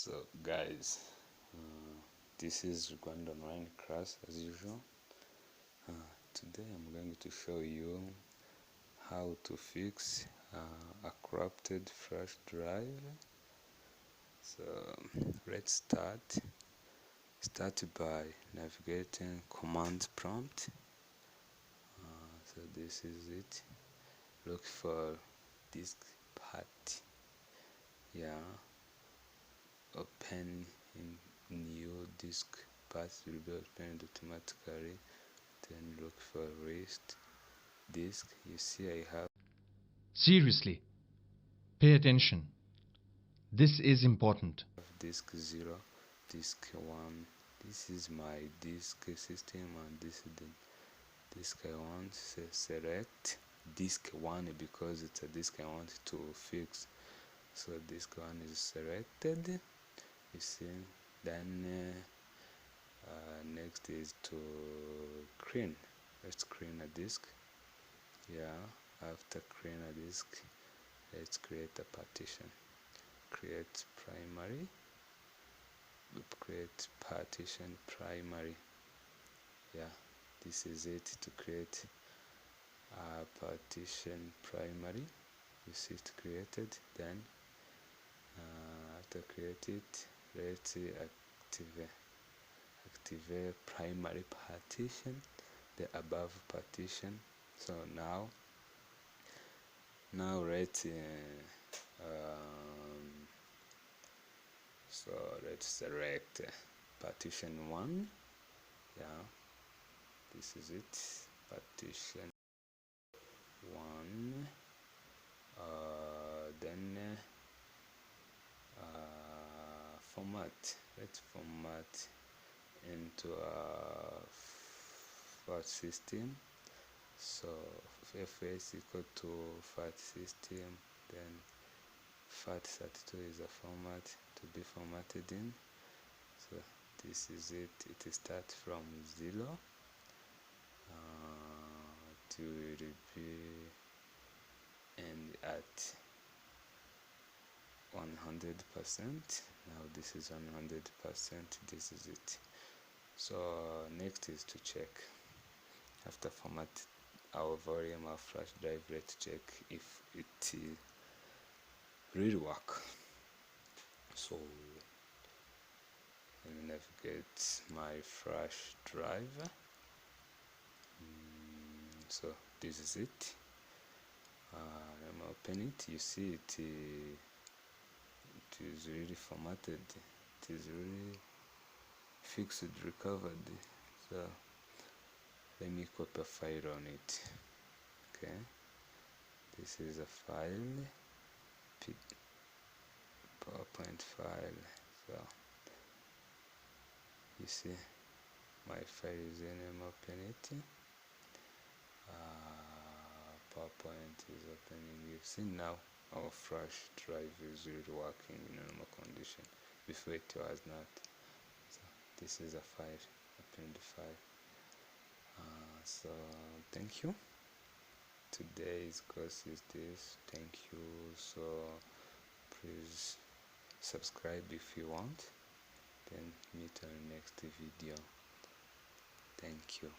So guys, this is Rwanda online class as usual. Today I'm going to show you how to fix a corrupted flash drive. So let's start by navigating command prompt. So this is it. Look for disk part. Open in new disk path will be opened automatically. Then look for rest disk. You see I have Seriously, pay attention. This is important. disk 0, disk 1. This is my disk system and this is the disk I want. So select disk 1 because it's a disk I want to fix. So disk 1 is selected. You see, then next is to clean. Let's clean a disk. After clean a disk, let's create a partition. Create primary. Create partition primary. This is it to create a partition primary. You see it created. Then after create it, let's activate primary partition, the above partition. So now let's let's select partition 1. This is it, partition 1. Then format. Let's format into a fat system. So fs equal to fat system, then fat32 is a format to be formatted in. So this is it. It starts from 0 to be and at 100%. Now this is 100%. This is it. So next is to check. After format our volume of flash drive, let's check if it really work. So let me navigate my flash drive. So this is it. Let me open it. You see it is really formatted. It is really fixed, recovered. So let me copy a file on it. Okay, this is a file, PowerPoint file. So you see my file is in. I'm open it. PowerPoint is opening. You see now our flash drive is really working in normal condition. Before it was not. So this is a file. Open the file. So thank you. Today's course is this. Thank you. So please subscribe if you want. Then meet on the next video. Thank you.